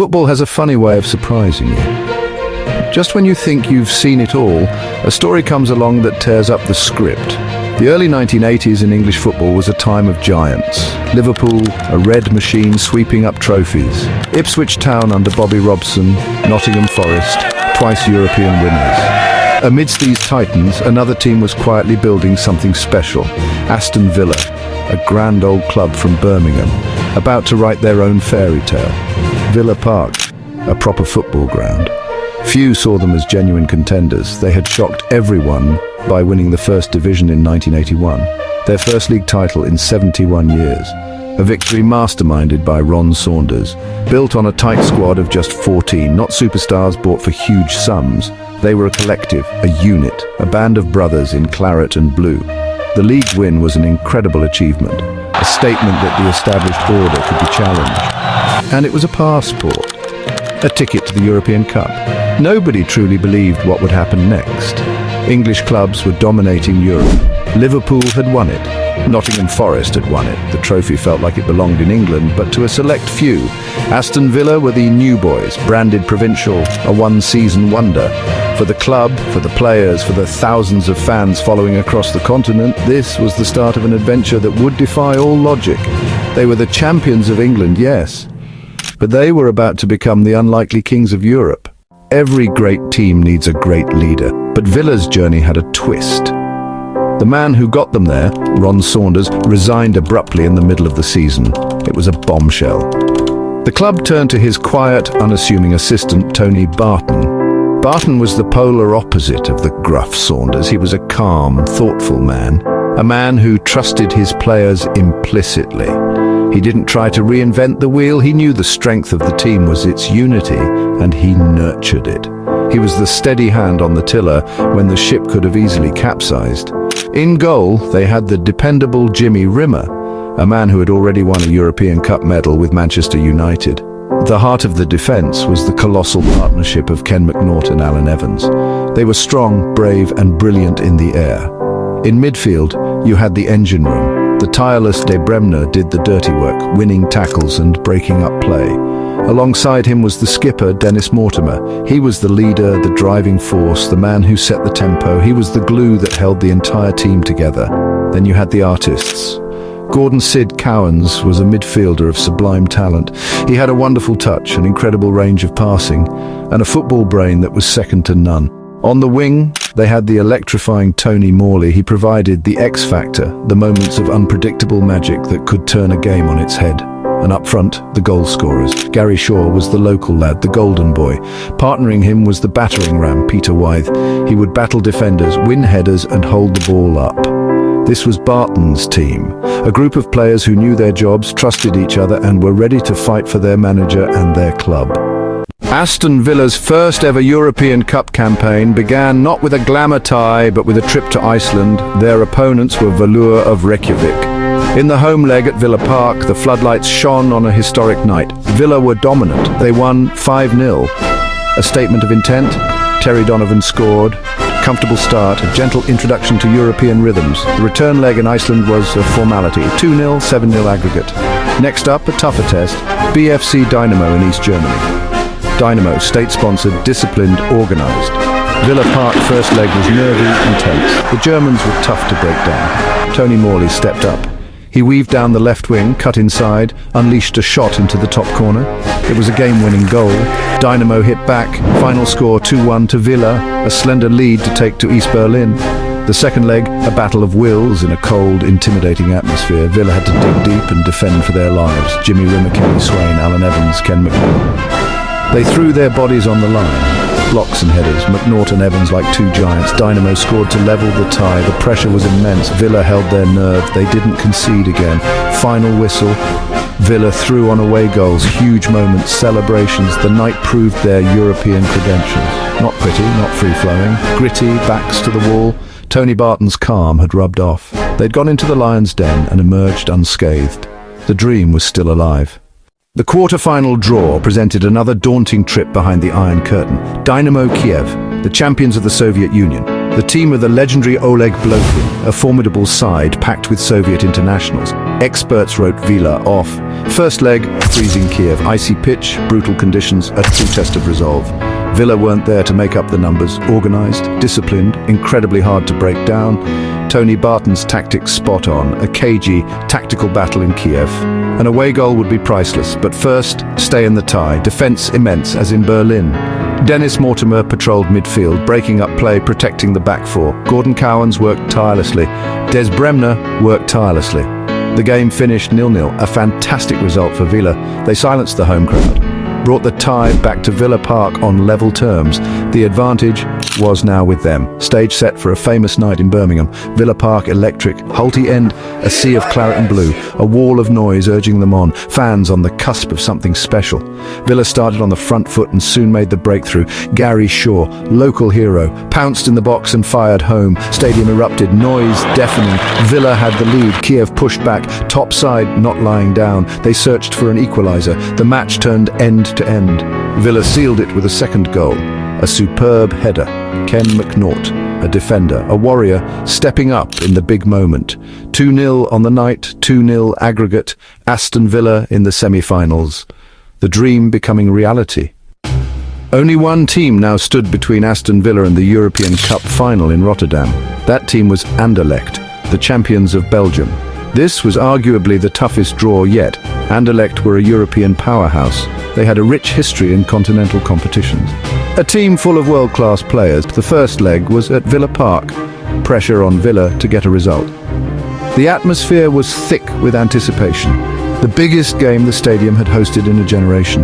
Football has a funny way of surprising you. Just when you think you've seen it all, a story comes along that tears up the script. The early 1980s in English football was a time of giants. Liverpool, a red machine sweeping up trophies. Ipswich Town under Bobby Robson, Nottingham Forest, twice European winners. Amidst these titans, another team was quietly building something special. Aston Villa, a grand old club from Birmingham, about to write their own fairy tale. Villa Park, a proper football ground. Few saw them as genuine contenders. They had shocked everyone by winning the First Division in 1981, their first league title in 71 years. A victory masterminded by Ron Saunders. Built on a tight squad of just 14, not superstars bought for huge sums. They were a collective, a unit, a band of brothers in claret and blue. The league win was an incredible achievement, a statement that the established order could be challenged. And it was a passport, a ticket to the European Cup. Nobody truly believed what would happen next. English clubs were dominating Europe. Liverpool had won it. Nottingham Forest had won it. The trophy felt like it belonged in England, but to a select few. Aston Villa were the new boys, branded provincial, a one-season wonder. For the club, for the players, for the thousands of fans following across the continent, this was the start of an adventure that would defy all logic. They were the champions of England, yes, but they were about to become the unlikely kings of Europe. Every great team needs a great leader, but Villa's journey had a twist. The man who got them there, Ron Saunders, resigned abruptly in the middle of the season. It was a bombshell. The club turned to his quiet, unassuming assistant, Tony Barton. Barton was the polar opposite of the gruff Saunders. He was a calm, thoughtful man, a man who trusted his players implicitly. He didn't try to reinvent the wheel. He knew the strength of the team was its unity, and he nurtured it. He was the steady hand on the tiller when the ship could have easily capsized. In goal, they had the dependable Jimmy Rimmer, a man who had already won a European Cup medal with Manchester United. The heart of the defence was the colossal partnership of Ken McNaught and Alan Evans. They were strong, brave, and brilliant in the air. In midfield, you had the engine room. The tireless De Bremner did the dirty work, winning tackles and breaking up play. Alongside him was the skipper, Dennis Mortimer. He was the leader, the driving force, the man who set the tempo. He was the glue that held the entire team together. Then you had the artists. Gordon Sid Cowans was a midfielder of sublime talent. He had a wonderful touch, an incredible range of passing, and a football brain that was second to none. On the wing, they had the electrifying Tony Morley. He provided the X factor, the moments of unpredictable magic that could turn a game on its head. And up front, the goal scorers. Gary Shaw was the local lad, the golden boy. Partnering him was the battering ram, Peter Wythe. He would battle defenders, win headers, and hold the ball up. This was Barton's team, a group of players who knew their jobs, trusted each other, and were ready to fight for their manager and their club. Aston Villa's first ever European Cup campaign began not with a glamour tie, but with a trip to Iceland. Their opponents were Valur of Reykjavik. In the home leg at Villa Park, the floodlights shone on a historic night. Villa were dominant. They won 5-0. A statement of intent. Terry Donovan scored. Comfortable start, a gentle introduction to European rhythms. The return leg in Iceland was a formality. 2-0, 7-0 aggregate. Next up, a tougher test. BFC Dynamo in East Germany. Dynamo, state-sponsored, disciplined, organised. Villa Park first leg was nervy and tense. The Germans were tough to break down. Tony Morley stepped up. He weaved down the left wing, cut inside, unleashed a shot into the top corner. It was a game-winning goal. Dynamo hit back. Final score 2-1 to Villa, a slender lead to take to East Berlin. The second leg, a battle of wills in a cold, intimidating atmosphere. Villa had to dig deep and defend for their lives. Jimmy Rimmer, Kenny Swain, Alan Evans, Ken McNaught. They threw their bodies on the line. Blocks and headers, McNaught and Evans like two giants. Dynamo scored to level the tie. The pressure was immense. Villa held their nerve. They didn't concede again. Final whistle. Villa threw on away goals. Huge moments, celebrations. The night proved their European credentials. Not pretty, not free-flowing. Gritty, backs to the wall. Tony Barton's calm had rubbed off. They'd gone into the lion's den and emerged unscathed. The dream was still alive. The quarter-final draw presented another daunting trip behind the Iron Curtain. Dynamo Kiev, the champions of the Soviet Union. The team of the legendary Oleg Blokhin, a formidable side packed with Soviet internationals. Experts wrote Villa off. First leg, freezing Kiev. Icy pitch, brutal conditions, a true test of resolve. Villa weren't there to make up the numbers. Organised, disciplined, incredibly hard to break down. Tony Barton's tactics spot on. A cagey, tactical battle in Kiev. An away goal would be priceless, but first, stay in the tie. Defence immense, as in Berlin. Dennis Mortimer patrolled midfield, breaking up play, protecting the back four. Gordon Cowans worked tirelessly. Des Bremner worked tirelessly. The game finished 0-0, a fantastic result for Villa. They silenced the home crowd, brought the tie back to Villa Park on level terms. The advantage was now with them. Stage set for a famous night in Birmingham. Villa Park electric, Hulty End, a sea of claret and blue, a wall of noise urging them on, fans on the cusp of something special. Villa started on the front foot and soon made the breakthrough. Gary Shaw, local hero, pounced in the box and fired home. Stadium erupted, noise deafening. Villa had the lead. Kiev pushed back, top side not lying down. They searched for an equaliser. The match turned end to end. Villa sealed it with a second goal. A superb header. Ken McNaught, a defender, a warrior, stepping up in the big moment. 2-0 on the night, 2-0 aggregate. Aston Villa in the semi-finals. The dream becoming reality. Only one team now stood between Aston Villa and the European Cup final in Rotterdam. That team was Anderlecht, the champions of Belgium. This was arguably the toughest draw yet. Anderlecht were a European powerhouse. They had a rich history in continental competitions. A team full of world-class players. The first leg was at Villa Park. Pressure on Villa to get a result. The atmosphere was thick with anticipation. The biggest game the stadium had hosted in a generation.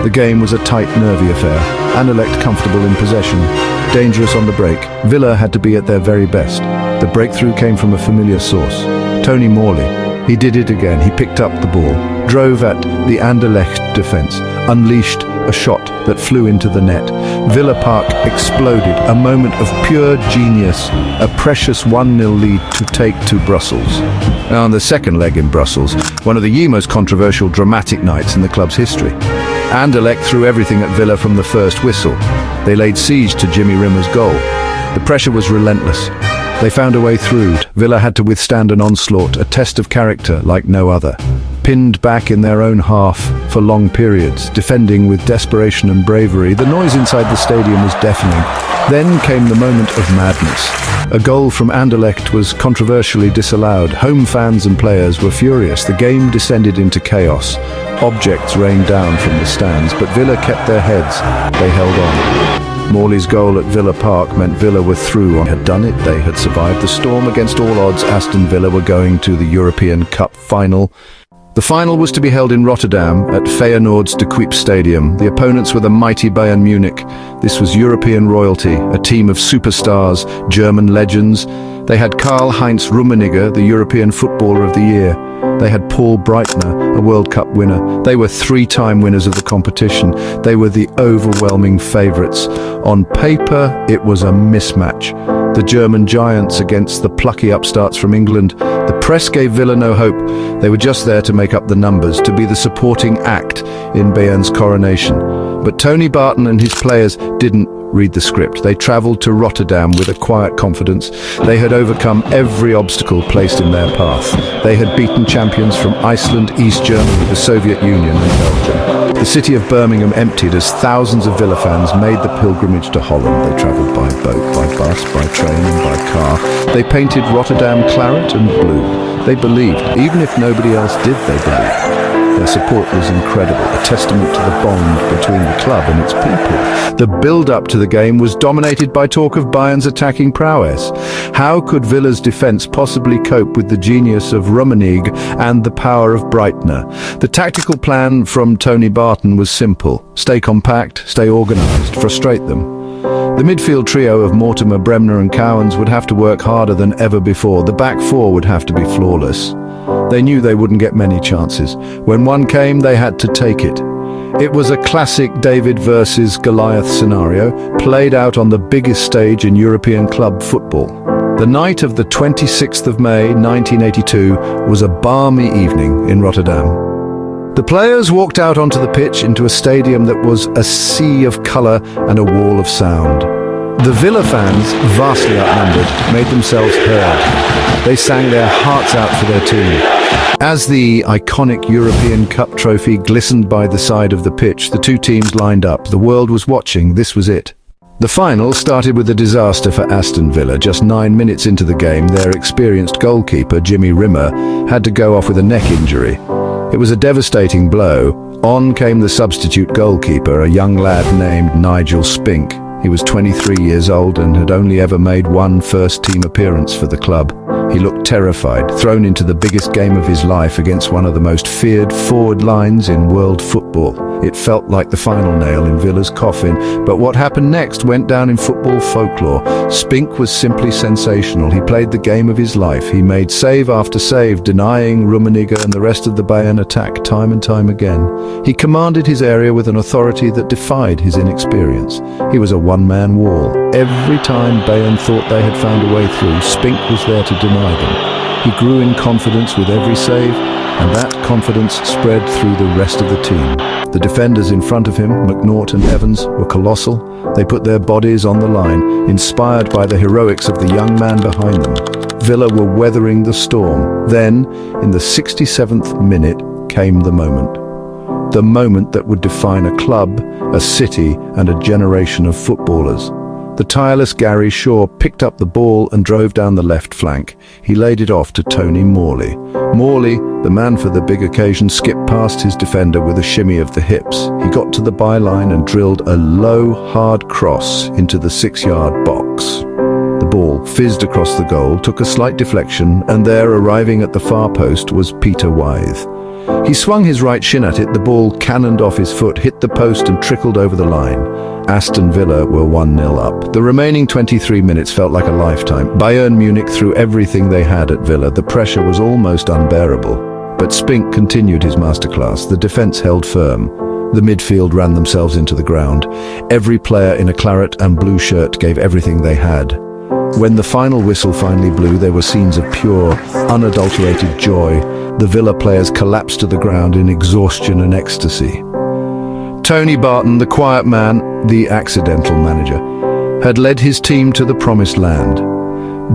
The game was a tight, nervy affair. Anderlecht comfortable in possession, dangerous on the break. Villa had to be at their very best. The breakthrough came from a familiar source. Tony Morley. He did it again. He picked up the ball, drove at the Anderlecht defence, unleashed a shot that flew into the net. Villa Park exploded, a moment of pure genius, a precious 1-0 lead to take to Brussels. Now on the second leg in Brussels, one of the most controversial, dramatic nights in the club's history. Anderlecht threw everything at Villa from the first whistle. They laid siege to Jimmy Rimmer's goal. The pressure was relentless. They found a way through. Villa had to withstand an onslaught, a test of character like no other. Pinned back in their own half for long periods, defending with desperation and bravery, the noise inside the stadium was deafening. Then came the moment of madness. A goal from Anderlecht was controversially disallowed. Home fans and players were furious. The game descended into chaos. Objects rained down from the stands, but Villa kept their heads. They held on. Morley's goal at Villa Park meant Villa were through. Had done it. They had survived the storm. Against all odds, Aston Villa were going to the European Cup final. The final was to be held in Rotterdam at Feyenoord's De Kuip Stadium. The opponents were the mighty Bayern Munich. This was European royalty, a team of superstars, German legends. They had Karl-Heinz Rummenigge, the European Footballer of the Year. They had Paul Breitner, a World Cup winner. They were three-time winners of the competition. They were the overwhelming favourites. On paper, it was a mismatch. The German giants against the plucky upstarts from England. The press gave Villa no hope. They were just there to make up the numbers, to be the supporting act in Bayern's coronation. But Tony Barton and his players didn't read the script. They travelled to Rotterdam with a quiet confidence. They had overcome every obstacle placed in their path. They had beaten champions from Iceland, East Germany, the Soviet Union and Belgium. The city of Birmingham emptied as thousands of Villa fans made the pilgrimage to Holland. They travelled by boat, by bus, by train and by car. They painted Rotterdam claret and blue. They believed. Even if nobody else did, they believed. Their support was incredible, a testament to the bond between the club and its people. The build-up to the game was dominated by talk of Bayern's attacking prowess. How could Villa's defence possibly cope with the genius of Rummenigge and the power of Breitner? The tactical plan from Tony Barton was simple. Stay compact, stay organised, frustrate them. The midfield trio of Mortimer, Bremner and Cowans would have to work harder than ever before. The back four would have to be flawless. They knew they wouldn't get many chances. When one came, they had to take it. It was a classic David versus Goliath scenario, played out on the biggest stage in European club football. The night of the 26th of May, 1982, was a balmy evening in Rotterdam. The players walked out onto the pitch into a stadium that was a sea of colour and a wall of sound. The Villa fans, vastly outnumbered, made themselves heard. They sang their hearts out for their team. As the iconic European Cup trophy glistened by the side of the pitch, the two teams lined up. The world was watching. This was it. The final started with a disaster for Aston Villa. Just 9 minutes into the game, their experienced goalkeeper, Jimmy Rimmer, had to go off with a neck injury. It was a devastating blow. On came the substitute goalkeeper, a young lad named Nigel Spink. He was 23 years old and had only ever made one first-team appearance for the club. He looked terrified, thrown into the biggest game of his life against one of the most feared forward lines in world football. It felt like the final nail in Villa's coffin, but what happened next went down in football folklore. Spink was simply sensational. He played the game of his life. He made save after save, denying Rummenigge and the rest of the Bayern attack time and time again. He commanded his area with an authority that defied his inexperience. He was a one-man wall. Every time Bayern thought they had found a way through, Spink was there to deny them. He grew in confidence with every save, and that confidence spread through the rest of the team. The defenders in front of him, McNaught and Evans, were colossal. They put their bodies on the line, inspired by the heroics of the young man behind them. Villa were weathering the storm. Then, in the 67th minute, came the moment. The moment that would define a club, a city, and a generation of footballers. The tireless Gary Shaw picked up the ball and drove down the left flank. He laid it off to Tony Morley. Morley, the man for the big occasion, skipped past his defender with a shimmy of the hips. He got to the byline and drilled a low, hard cross into the 6-yard box. The ball fizzed across the goal, took a slight deflection, and there, arriving at the far post, was Peter Wythe. He swung his right shin at it, the ball cannoned off his foot, hit the post and trickled over the line. Aston Villa were 1-0 up. The remaining 23 minutes felt like a lifetime. Bayern Munich threw everything they had at Villa. The pressure was almost unbearable. But Spink continued his masterclass. The defence held firm. The midfield ran themselves into the ground. Every player in a claret and blue shirt gave everything they had. When the final whistle finally blew, there were scenes of pure, unadulterated joy. The Villa players collapsed to the ground in exhaustion and ecstasy. Tony Barton, the quiet man, the accidental manager, had led his team to the promised land.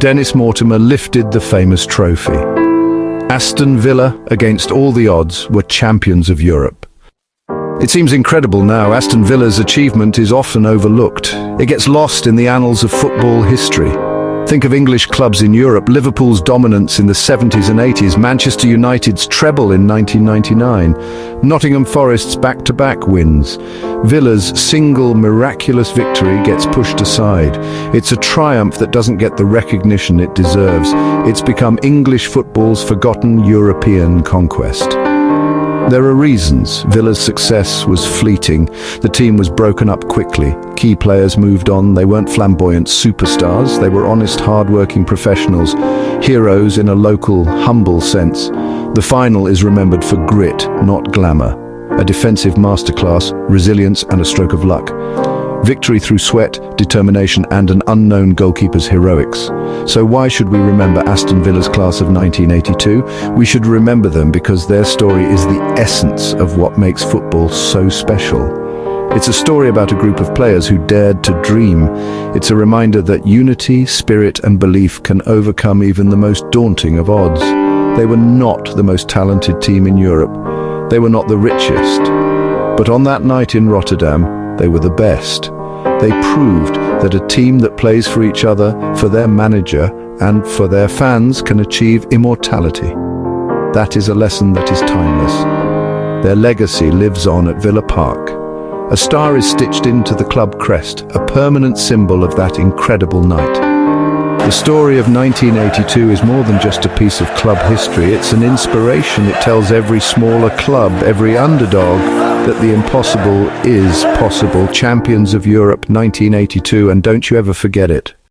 Dennis Mortimer lifted the famous trophy. Aston Villa, against all the odds, were champions of Europe. It seems incredible now. Aston Villa's achievement is often overlooked. It gets lost in the annals of football history. Think of English clubs in Europe, Liverpool's dominance in the 70s and 80s, Manchester United's treble in 1999, Nottingham Forest's back-to-back wins. Villa's single miraculous victory gets pushed aside. It's a triumph that doesn't get the recognition it deserves. It's become English football's forgotten European conquest. There are reasons. Villa's success was fleeting. The team was broken up quickly. Key players moved on. They weren't flamboyant superstars. They were honest, hard-working professionals, heroes in a local, humble sense. The final is remembered for grit, not glamour. A defensive masterclass, resilience, and a stroke of luck. Victory through sweat, determination, and an unknown goalkeeper's heroics. So why should we remember Aston Villa's class of 1982? We should remember them because their story is the essence of what makes football so special. It's a story about a group of players who dared to dream. It's a reminder that unity, spirit, and belief can overcome even the most daunting of odds. They were not the most talented team in Europe. They were not the richest. But on that night in Rotterdam, they were the best. They proved that a team that plays for each other, for their manager, and for their fans can achieve immortality. That is a lesson that is timeless. Their legacy lives on at Villa Park. A star is stitched into the club crest, a permanent symbol of that incredible night. The story of 1982 is more than just a piece of club history. It's an inspiration. It tells every smaller club, every underdog, that the impossible is possible. Champions of Europe 1982, and don't you ever forget it.